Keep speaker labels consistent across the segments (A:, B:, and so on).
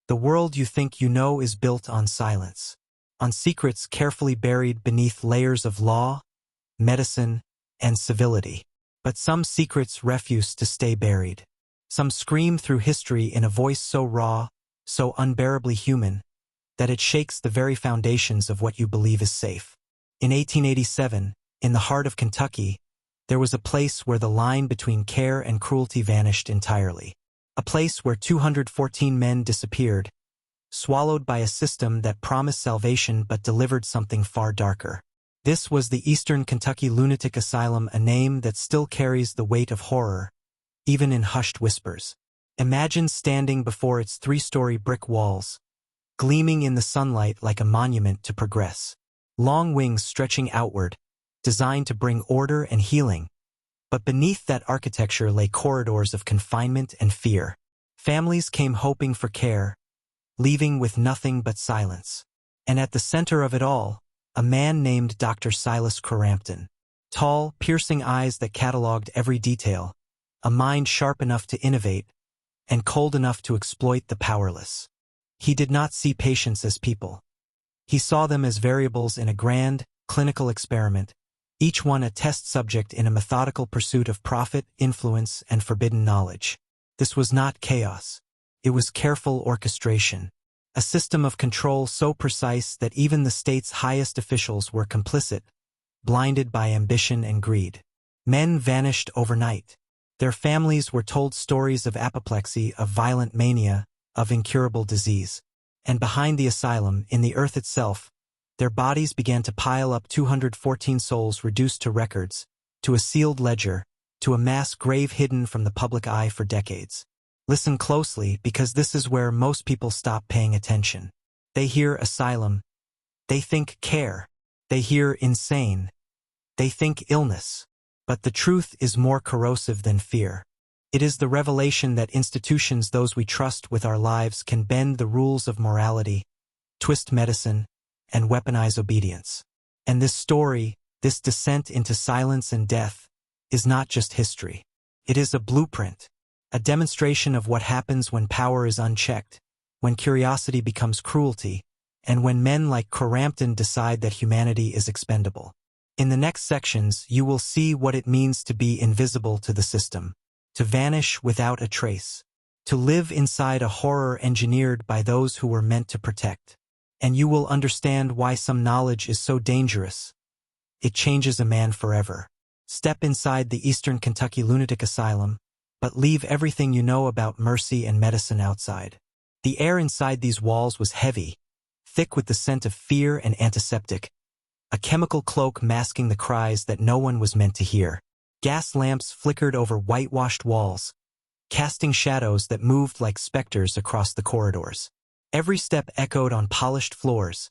A: The world you think you know is built on silence, on secrets carefully buried beneath layers of law, medicine, and civility. But some secrets refuse to stay buried. Some scream through history in a voice so raw, so unbearably human, that it shakes the very foundations of what you believe is safe. In 1887, in the heart of Kentucky, there was a place where the line between care and cruelty vanished entirely. A place where 214 men disappeared, swallowed by a system that promised salvation but delivered something far darker. This was the Eastern Kentucky Lunatic Asylum, a name that still carries the weight of horror, even in hushed whispers. Imagine standing before its 3-story brick walls, gleaming in the sunlight like a monument to progress. Long wings stretching outward, designed to bring order and healing. But beneath that architecture lay corridors of confinement and fear. Families came hoping for care, leaving with nothing but silence. And at the center of it all, a man named Dr. Silus Crarampton. Tall, piercing eyes that cataloged every detail, a mind sharp enough to innovate, and cold enough to exploit the powerless. He did not see patients as people. He saw them as variables in a grand, clinical experiment, each one a test subject in a methodical pursuit of profit, influence, and forbidden knowledge. This was not chaos. It was careful orchestration. A system of control so precise that even the state's highest officials were complicit, blinded by ambition and greed. Men vanished overnight. Their families were told stories of apoplexy, of violent mania, of incurable disease. And behind the asylum, in the earth itself, their bodies began to pile up, 214 souls reduced to records, to a sealed ledger, to a mass grave hidden from the public eye for decades. Listen closely, because this is where most people stop paying attention. They hear asylum. They think care. They hear insane. They think illness. But the truth is more corrosive than fear. It is the revelation that institutions, those we trust with our lives, can bend the rules of morality, twist medicine, and weaponize obedience. And this story, this descent into silence and death, is not just history. It is a blueprint, a demonstration of what happens when power is unchecked, when curiosity becomes cruelty, and when men like Crarampton decide that humanity is expendable. In the next sections, you will see what it means to be invisible to the system, to vanish without a trace, to live inside a horror engineered by those who were meant to protect. And you will understand why some knowledge is so dangerous. It changes a man forever. Step inside the Eastern Kentucky Lunatic Asylum, but leave everything you know about mercy and medicine outside. The air inside these walls was heavy, thick with the scent of fear and antiseptic, a chemical cloak masking the cries that no one was meant to hear. Gas lamps flickered over whitewashed walls, casting shadows that moved like specters across the corridors. Every step echoed on polished floors,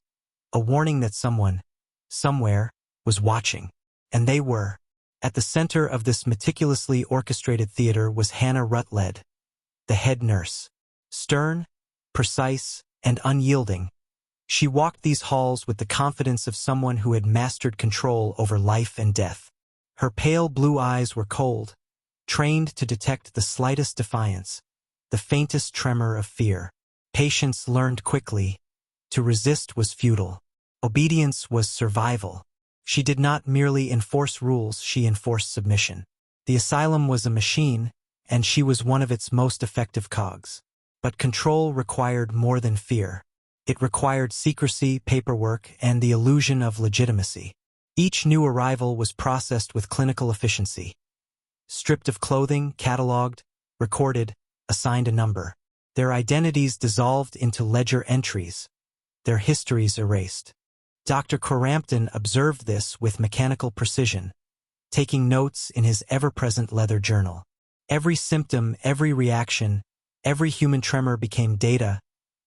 A: a warning that someone, somewhere, was watching. And they were. At the center of this meticulously orchestrated theater was Hannah Rutledge, the head nurse. Stern, precise, and unyielding, she walked these halls with the confidence of someone who had mastered control over life and death. Her pale blue eyes were cold, trained to detect the slightest defiance, the faintest tremor of fear. Patience learned quickly. To resist was futile. Obedience was survival. She did not merely enforce rules, she enforced submission. The asylum was a machine, and she was one of its most effective cogs. But control required more than fear. It required secrecy, paperwork, and the illusion of legitimacy. Each new arrival was processed with clinical efficiency. Stripped of clothing, catalogued, recorded, assigned a number. Their identities dissolved into ledger entries, their histories erased. Dr. Crarampton observed this with mechanical precision, taking notes in his ever-present leather journal. Every symptom, every reaction, every human tremor became data,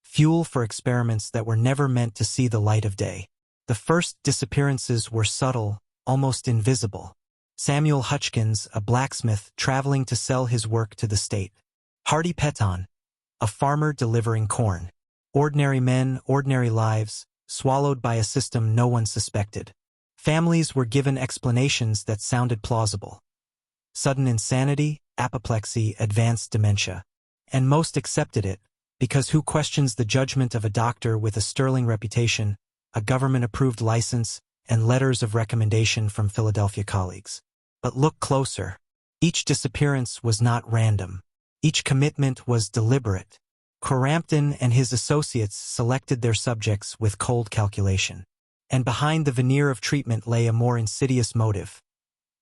A: fuel for experiments that were never meant to see the light of day. The first disappearances were subtle, almost invisible. Samuel Hutchkins, a blacksmith traveling to sell his work to the state. Hardy Peton, a farmer delivering corn. Ordinary men, ordinary lives, swallowed by a system no one suspected. Families were given explanations that sounded plausible. Sudden insanity, apoplexy, advanced dementia. And most accepted it, Because who questions the judgment of a doctor with a sterling reputation, a government-approved license, and letters of recommendation from Philadelphia colleagues? But look closer. Each disappearance was not random. Each commitment was deliberate. Crarampton and his associates selected their subjects with cold calculation. And behind the veneer of treatment lay a more insidious motive.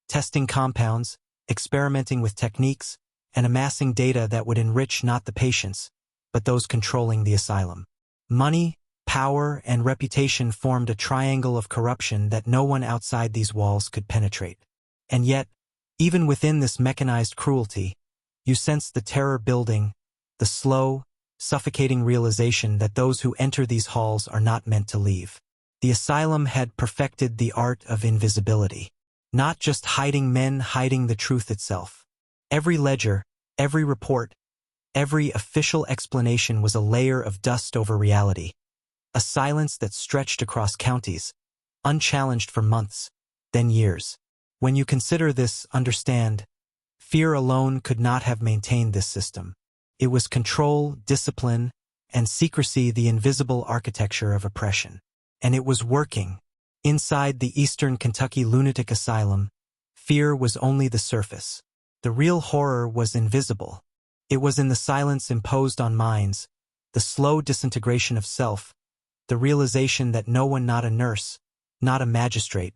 A: Testing compounds, experimenting with techniques, and amassing data that would enrich not the patients, but those controlling the asylum. Money, power, and reputation formed a triangle of corruption that no one outside these walls could penetrate. And yet, even within this mechanized cruelty, you sense the terror building, the slow, suffocating realization that those who enter these halls are not meant to leave. The asylum had perfected the art of invisibility. Not just hiding men, hiding the truth itself. Every ledger, every report, every official explanation was a layer of dust over reality. A silence that stretched across counties, unchallenged for months, then years. When you consider this, understand, fear alone could not have maintained this system. It was control, discipline, and secrecy, the invisible architecture of oppression. And it was working. Inside the Eastern Kentucky Lunatic Asylum, fear was only the surface. The real horror was invisible. It was in the silence imposed on minds, the slow disintegration of self, the realization that no one, not a nurse, not a magistrate,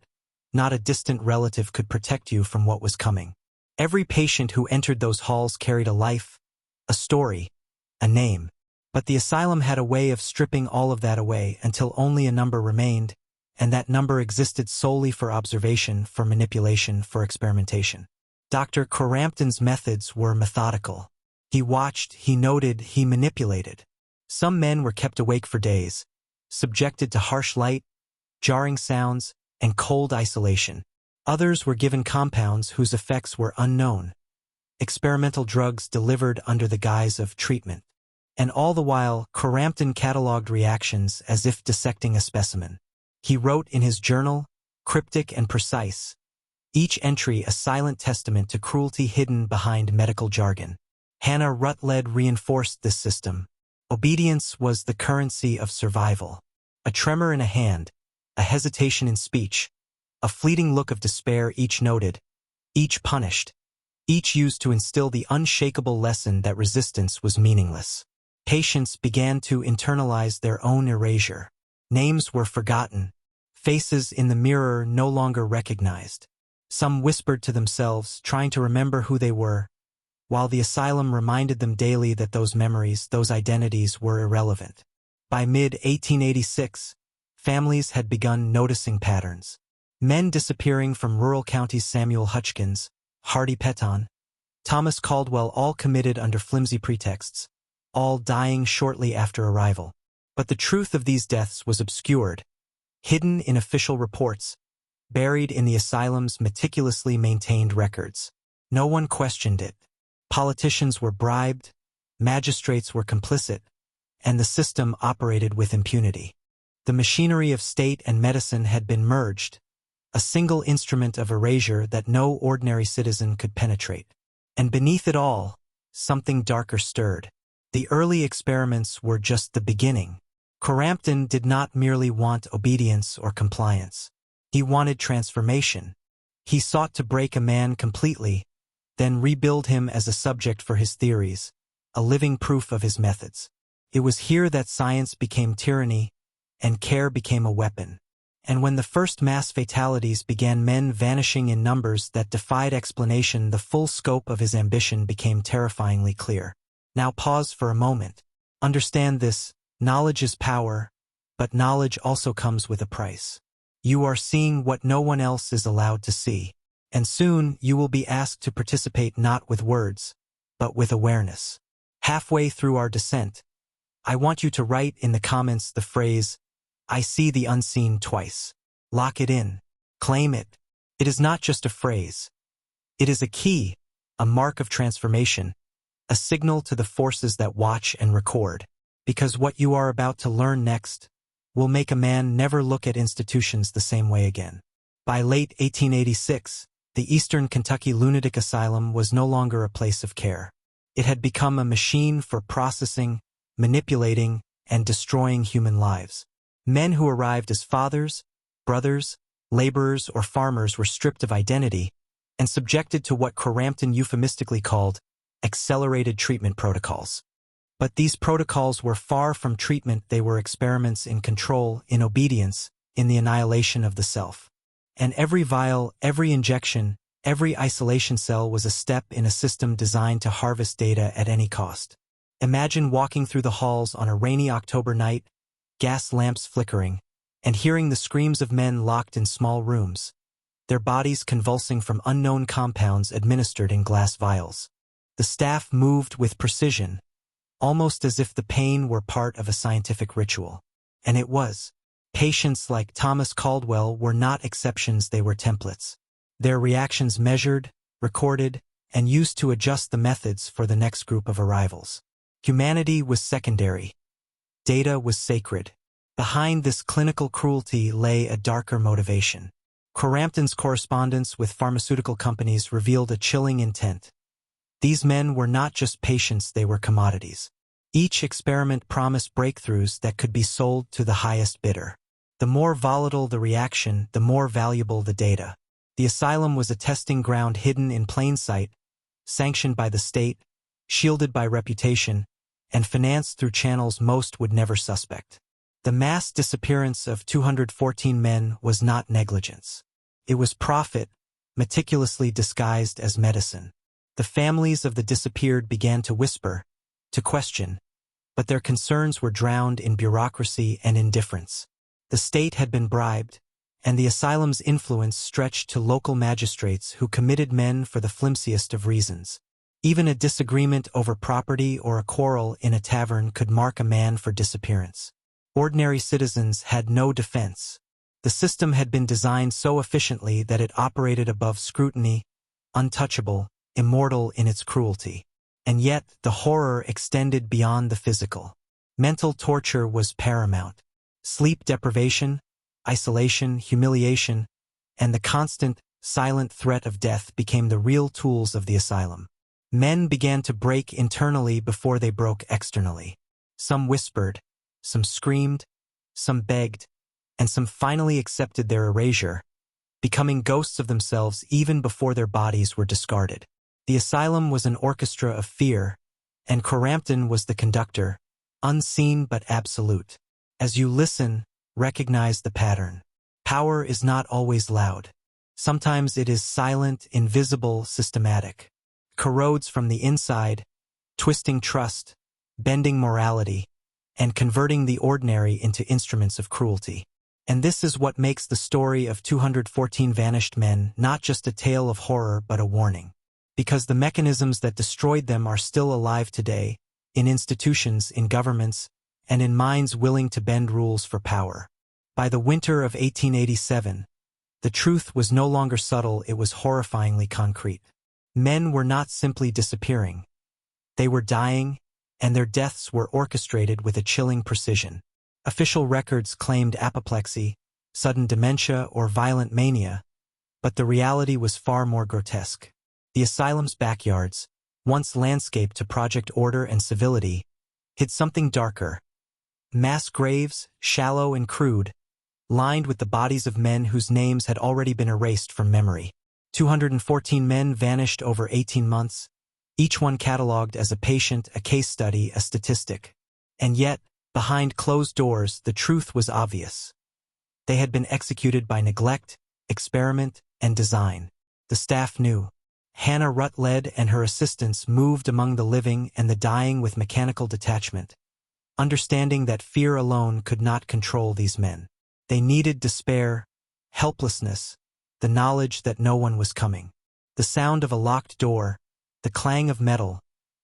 A: not a distant relative, could protect you from what was coming. Every patient who entered those halls carried a life, a story, a name. But the asylum had a way of stripping all of that away until only a number remained, and that number existed solely for observation, for manipulation, for experimentation. Dr. Crarampton's methods were methodical. He watched, he noted, he manipulated. Some men were kept awake for days, subjected to harsh light, jarring sounds, and cold isolation. Others were given compounds whose effects were unknown, experimental drugs delivered under the guise of treatment. And all the while, Crarampton catalogued reactions as if dissecting a specimen. He wrote in his journal, cryptic and precise, each entry a silent testament to cruelty hidden behind medical jargon. Hannah Rutledge reinforced this system. Obedience was the currency of survival. A tremor in a hand, a hesitation in speech, a fleeting look of despair, each noted, each punished, each used to instill the unshakable lesson that resistance was meaningless. Patients began to internalize their own erasure. Names were forgotten, faces in the mirror no longer recognized. Some whispered to themselves, trying to remember who they were, while the asylum reminded them daily that those memories, those identities were irrelevant. By mid-1886, families had begun noticing patterns. Men disappearing from rural counties, Samuel Hutchins, Hardy Peton, Thomas Caldwell, all committed under flimsy pretexts, all dying shortly after arrival. But the truth of these deaths was obscured, hidden in official reports, buried in the asylum's meticulously maintained records. No one questioned it. Politicians were bribed, magistrates were complicit, and the system operated with impunity. The machinery of state and medicine had been merged, a single instrument of erasure that no ordinary citizen could penetrate. And beneath it all, something darker stirred. The early experiments were just the beginning. Crarampton did not merely want obedience or compliance. He wanted transformation. He sought to break a man completely, then rebuild him as a subject for his theories, a living proof of his methods. It was here that science became tyranny, and care became a weapon. And when the first mass fatalities began, men vanishing in numbers that defied explanation, the full scope of his ambition became terrifyingly clear. Now pause for a moment. Understand this, knowledge is power, but knowledge also comes with a price. You are seeing what no one else is allowed to see. And soon you will be asked to participate not with words, but with awareness. Halfway through our descent, I want you to write in the comments the phrase, "I see the unseen" twice. Lock it in. Claim it. It is not just a phrase. It is a key, a mark of transformation, a signal to the forces that watch and record. Because what you are about to learn next will make a man never look at institutions the same way again. By late 1886, the Eastern Kentucky Lunatic Asylum was no longer a place of care. It had become a machine for processing, manipulating, and destroying human lives. Men who arrived as fathers, brothers, laborers, or farmers were stripped of identity and subjected to what Crarampton euphemistically called accelerated treatment protocols. But these protocols were far from treatment. They were experiments in control, in obedience, in the annihilation of the self. And every vial, every injection, every isolation cell was a step in a system designed to harvest data at any cost. Imagine walking through the halls on a rainy October night, gas lamps flickering, and hearing the screams of men locked in small rooms, their bodies convulsing from unknown compounds administered in glass vials. The staff moved with precision, almost as if the pain were part of a scientific ritual. And it was. Patients like Thomas Caldwell were not exceptions, they were templates. Their reactions measured, recorded, and used to adjust the methods for the next group of arrivals. Humanity was secondary. Data was sacred. Behind this clinical cruelty lay a darker motivation. Crarampton's correspondence with pharmaceutical companies revealed a chilling intent. These men were not just patients, they were commodities. Each experiment promised breakthroughs that could be sold to the highest bidder. The more volatile the reaction, the more valuable the data. The asylum was a testing ground hidden in plain sight, sanctioned by the state, shielded by reputation, and financed through channels most would never suspect. The mass disappearance of 214 men was not negligence. It was profit, meticulously disguised as medicine. The families of the disappeared began to whisper, to question, but their concerns were drowned in bureaucracy and indifference. The state had been bribed, and the asylum's influence stretched to local magistrates who committed men for the flimsiest of reasons. Even a disagreement over property or a quarrel in a tavern could mark a man for disappearance. Ordinary citizens had no defense. The system had been designed so efficiently that it operated above scrutiny, untouchable, immortal in its cruelty. And yet, the horror extended beyond the physical. Mental torture was paramount. Sleep deprivation, isolation, humiliation, and the constant, silent threat of death became the real tools of the asylum. Men began to break internally before they broke externally. Some whispered, some screamed, some begged, and some finally accepted their erasure, becoming ghosts of themselves even before their bodies were discarded. The asylum was an orchestra of fear, and Crarampton was the conductor, unseen but absolute. As you listen, recognize the pattern. Power is not always loud. Sometimes it is silent, invisible, systematic. Corrodes from the inside, twisting trust, bending morality, and converting the ordinary into instruments of cruelty. And this is what makes the story of 214 vanished men not just a tale of horror but a warning. Because the mechanisms that destroyed them are still alive today, in institutions, in governments, and in minds willing to bend rules for power. By the winter of 1887, the truth was no longer subtle, it was horrifyingly concrete. Men were not simply disappearing. They were dying, and their deaths were orchestrated with a chilling precision. Official records claimed apoplexy, sudden dementia, or violent mania, but the reality was far more grotesque. The asylum's backyards, once landscaped to project order and civility, hid something darker. Mass graves, shallow and crude, lined with the bodies of men whose names had already been erased from memory. 214 men vanished over 18 months, each one catalogued as a patient, a case study, a statistic. And yet, behind closed doors, the truth was obvious. They had been executed by neglect, experiment, and design. The staff knew. Hannah Rutledge and her assistants moved among the living and the dying with mechanical detachment, understanding that fear alone could not control these men. They needed despair, helplessness, the knowledge that no one was coming. The sound of a locked door, the clang of metal,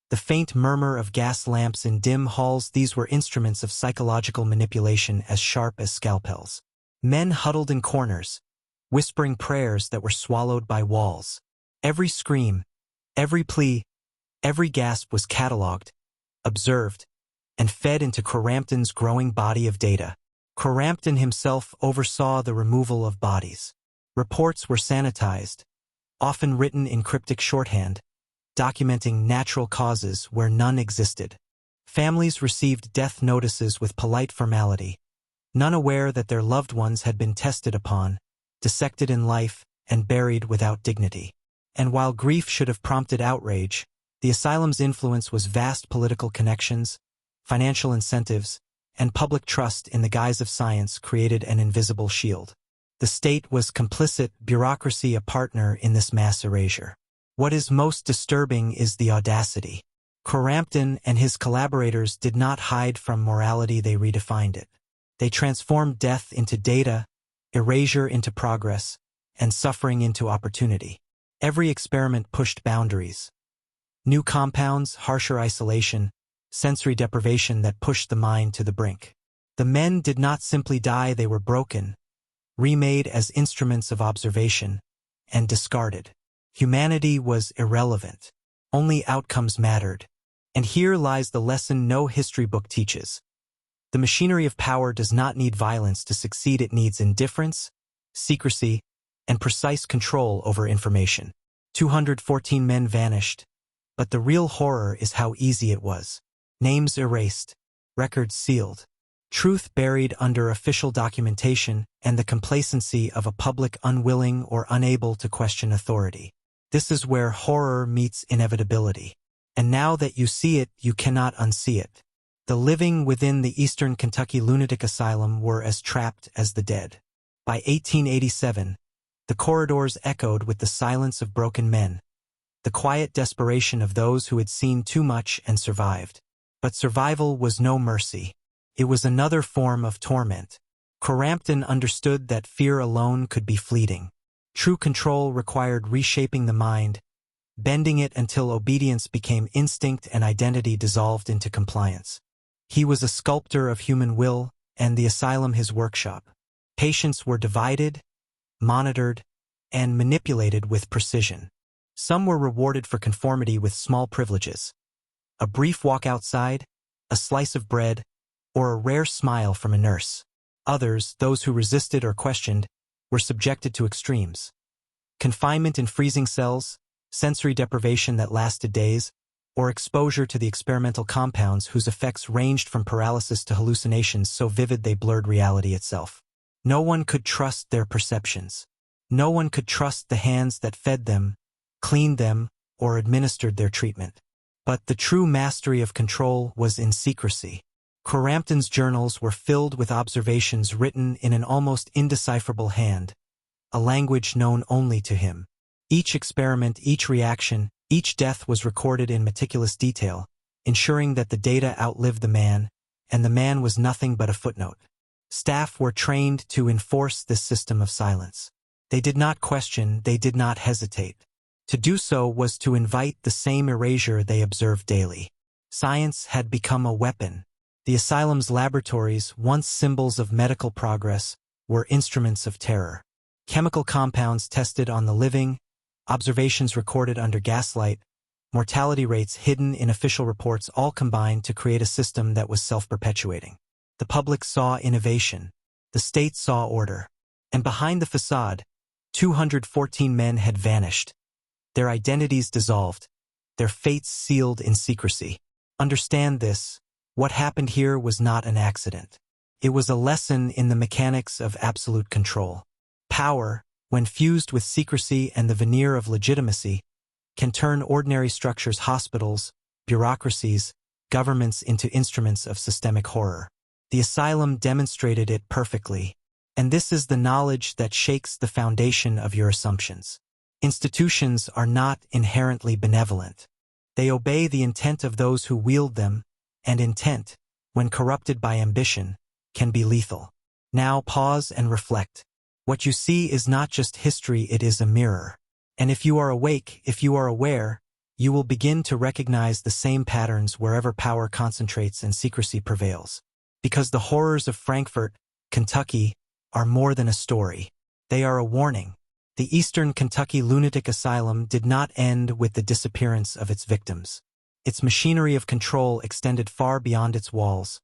A: the faint murmur of gas lamps in dim halls, these were instruments of psychological manipulation as sharp as scalpels. Men huddled in corners, whispering prayers that were swallowed by walls. Every scream, every plea, every gasp was catalogued, observed, and fed into Crarampton's growing body of data. Crarampton himself oversaw the removal of bodies. Reports were sanitized, often written in cryptic shorthand, documenting natural causes where none existed. Families received death notices with polite formality, none aware that their loved ones had been tested upon, dissected in life, and buried without dignity. And while grief should have prompted outrage, the asylum's influence was vast political connections, financial incentives, and public trust in the guise of science created an invisible shield. The state was complicit, bureaucracy a partner in this mass erasure. What is most disturbing is the audacity. Crarampton and his collaborators did not hide from morality, they redefined it. They transformed death into data, erasure into progress, and suffering into opportunity. Every experiment pushed boundaries. New compounds, harsher isolation, sensory deprivation that pushed the mind to the brink. The men did not simply die, they were broken, remade as instruments of observation, and discarded. Humanity was irrelevant. Only outcomes mattered. And here lies the lesson no history book teaches. The machinery of power does not need violence to succeed, it needs indifference, secrecy, and precise control over information. 214 men vanished, but the real horror is how easy it was. Names erased, records sealed, truth buried under official documentation, and the complacency of a public unwilling or unable to question authority. This is where horror meets inevitability. And now that you see it, you cannot unsee it. The living within the Eastern Kentucky Lunatic Asylum were as trapped as the dead. By 1887, the corridors echoed with the silence of broken men, the quiet desperation of those who had seen too much and survived. But survival was no mercy. It was another form of torment. Crarampton understood that fear alone could be fleeting. True control required reshaping the mind, bending it until obedience became instinct and identity dissolved into compliance. He was a sculptor of human will, and the asylum his workshop. Patients were divided, monitored, and manipulated with precision. Some were rewarded for conformity with small privileges. A brief walk outside, a slice of bread, or a rare smile from a nurse. Others, those who resisted or questioned, were subjected to extremes. Confinement in freezing cells, sensory deprivation that lasted days, or exposure to the experimental compounds whose effects ranged from paralysis to hallucinations so vivid they blurred reality itself. No one could trust their perceptions. No one could trust the hands that fed them, cleaned them, or administered their treatment. But the true mastery of control was in secrecy. Crarampton's journals were filled with observations written in an almost indecipherable hand, a language known only to him. Each experiment, each reaction, each death was recorded in meticulous detail, ensuring that the data outlived the man, and the man was nothing but a footnote. Staff were trained to enforce this system of silence. They did not question, they did not hesitate. To do so was to invite the same erasure they observed daily. Science had become a weapon. The asylum's laboratories, once symbols of medical progress, were instruments of terror. Chemical compounds tested on the living, observations recorded under gaslight, mortality rates hidden in official reports all combined to create a system that was self-perpetuating. The public saw innovation. The state saw order. And behind the facade, 214 men had vanished. Their identities dissolved, their fates sealed in secrecy. Understand this, what happened here was not an accident. It was a lesson in the mechanics of absolute control. Power, when fused with secrecy and the veneer of legitimacy, can turn ordinary structures, hospitals, bureaucracies, governments into instruments of systemic horror. The asylum demonstrated it perfectly, and this is the knowledge that shakes the foundation of your assumptions. Institutions are not inherently benevolent. They obey the intent of those who wield them, and intent, when corrupted by ambition, can be lethal. Now pause and reflect. What you see is not just history, it is a mirror. And if you are awake, if you are aware, you will begin to recognize the same patterns wherever power concentrates and secrecy prevails. Because the horrors of Frankfort, Kentucky, are more than a story. They are a warning. The Eastern Kentucky Lunatic Asylum did not end with the disappearance of its victims. Its machinery of control extended far beyond its walls,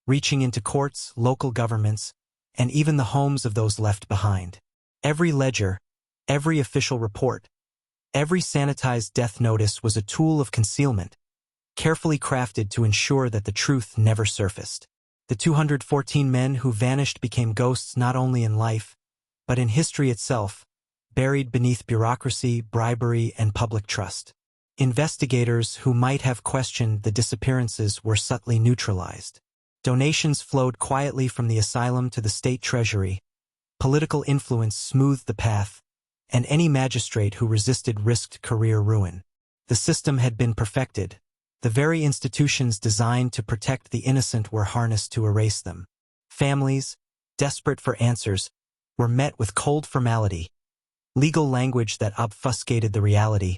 A: reaching into courts, local governments, and even the homes of those left behind. Every ledger, every official report, every sanitized death notice was a tool of concealment, carefully crafted to ensure that the truth never surfaced. The 214 men who vanished became ghosts not only in life, but in history itself, buried beneath bureaucracy, bribery, and public trust. Investigators who might have questioned the disappearances were subtly neutralized. Donations flowed quietly from the asylum to the state treasury. Political influence smoothed the path, and any magistrate who resisted risked career ruin. The system had been perfected. The very institutions designed to protect the innocent were harnessed to erase them. Families, desperate for answers, were met with cold formality, legal language that obfuscated the reality,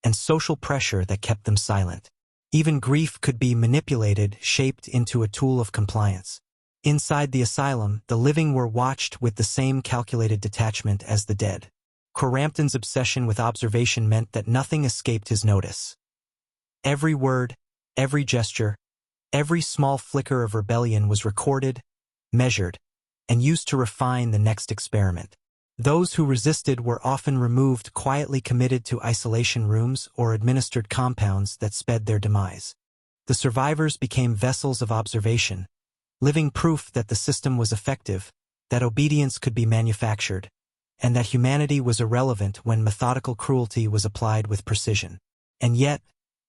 A: and social pressure that kept them silent. Even grief could be manipulated, shaped into a tool of compliance. Inside the asylum, the living were watched with the same calculated detachment as the dead. Crarampton's obsession with observation meant that nothing escaped his notice. Every word, every gesture, every small flicker of rebellion was recorded, measured, and used to refine the next experiment. Those who resisted were often removed, quietly committed to isolation rooms or administered compounds that sped their demise. The survivors became vessels of observation, living proof that the system was effective, that obedience could be manufactured, and that humanity was irrelevant when methodical cruelty was applied with precision. And yet,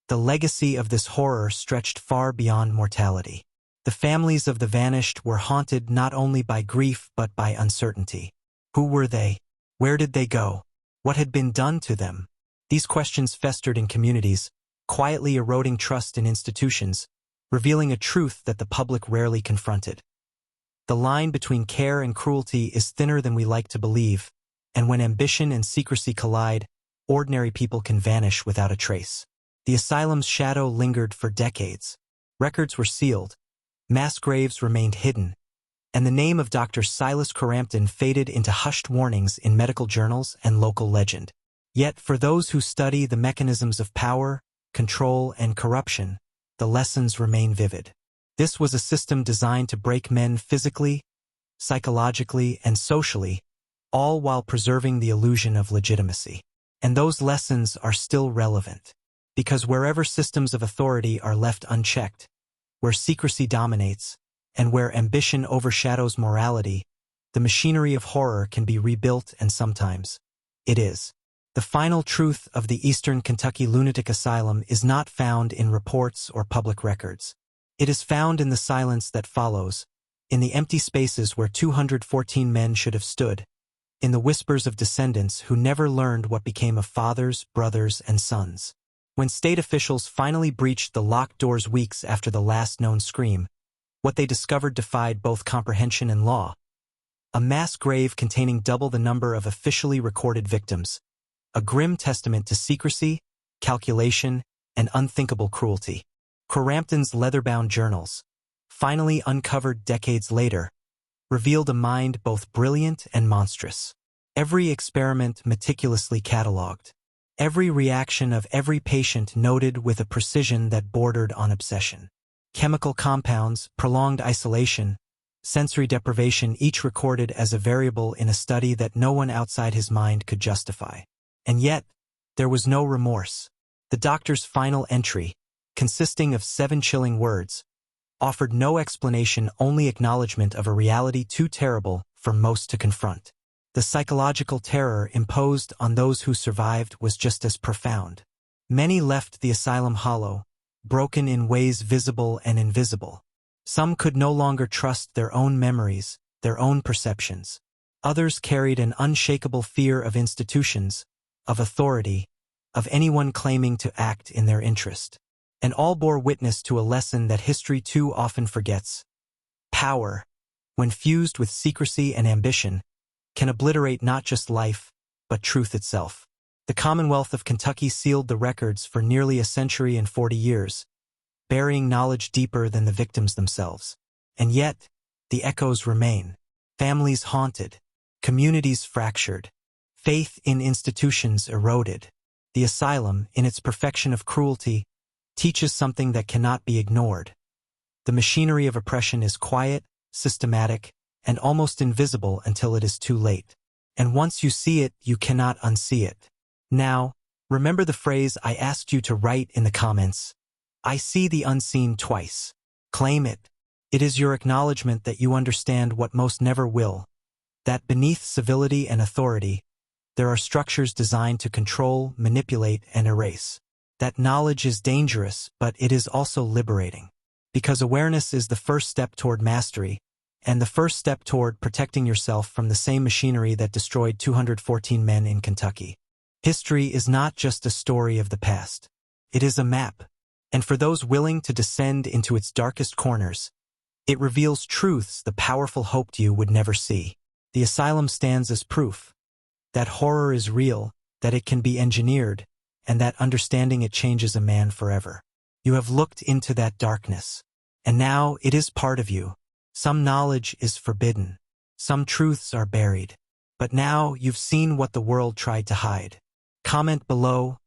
A: the legacy of this horror stretched far beyond mortality. The families of the vanished were haunted not only by grief but by uncertainty. Who were they? Where did they go? What had been done to them? These questions festered in communities, quietly eroding trust in institutions, revealing a truth that the public rarely confronted. The line between care and cruelty is thinner than we like to believe, and when ambition and secrecy collide, ordinary people can vanish without a trace. The asylum's shadow lingered for decades. Records were sealed, mass graves remained hidden, and the name of Dr. Silus Crarampton faded into hushed warnings in medical journals and local legend. Yet for those who study the mechanisms of power, control, and corruption, the lessons remain vivid. This was a system designed to break men physically, psychologically, and socially, all while preserving the illusion of legitimacy. And those lessons are still relevant. Because wherever systems of authority are left unchecked, where secrecy dominates, and where ambition overshadows morality, the machinery of horror can be rebuilt, and sometimes it is. The final truth of the Eastern Kentucky Lunatic Asylum is not found in reports or public records. It is found in the silence that follows, in the empty spaces where 214 men should have stood, in the whispers of descendants who never learned what became of fathers, brothers, and sons. When state officials finally breached the locked doors weeks after the last known scream, what they discovered defied both comprehension and law. A mass grave containing double the number of officially recorded victims, a grim testament to secrecy, calculation, and unthinkable cruelty. Crarampton's leather-bound journals, finally uncovered decades later, revealed a mind both brilliant and monstrous. Every experiment meticulously catalogued. Every reaction of every patient noted with a precision that bordered on obsession. Chemical compounds, prolonged isolation, sensory deprivation, each recorded as a variable in a study that no one outside his mind could justify. And yet, there was no remorse. The doctor's final entry, consisting of 7 chilling words, offered no explanation, only acknowledgement of a reality too terrible for most to confront. The psychological terror imposed on those who survived was just as profound. Many left the asylum hollow, broken in ways visible and invisible. Some could no longer trust their own memories, their own perceptions. Others carried an unshakable fear of institutions, of authority, of anyone claiming to act in their interest. And all bore witness to a lesson that history too often forgets. Power, when fused with secrecy and ambition, can obliterate not just life, but truth itself. The Commonwealth of Kentucky sealed the records for nearly a century and 40 years, burying knowledge deeper than the victims themselves. And yet, the echoes remain. Families haunted, communities fractured, faith in institutions eroded. The asylum, in its perfection of cruelty, teaches something that cannot be ignored. The machinery of oppression is quiet, systematic, and almost invisible until it is too late. And once you see it, you cannot unsee it. Now, remember the phrase I asked you to write in the comments. I see the unseen twice. Claim it. It is your acknowledgement that you understand what most never will, that beneath civility and authority, there are structures designed to control, manipulate, and erase. That knowledge is dangerous, but it is also liberating. Because awareness is the first step toward mastery, and the first step toward protecting yourself from the same machinery that destroyed 214 men in Kentucky. History is not just a story of the past. It is a map, and for those willing to descend into its darkest corners, it reveals truths the powerful hoped you would never see. The asylum stands as proof that horror is real, that it can be engineered, and that understanding it changes a man forever. You have looked into that darkness, and now it is part of you. Some knowledge is forbidden, some truths are buried, but now you've seen what the world tried to hide. Comment below,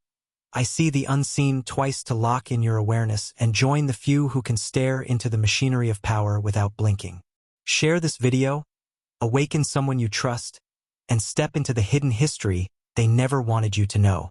A: I see the unseen twice to lock in your awareness and join the few who can stare into the machinery of power without blinking. Share this video, awaken someone you trust, and step into the hidden history they never wanted you to know.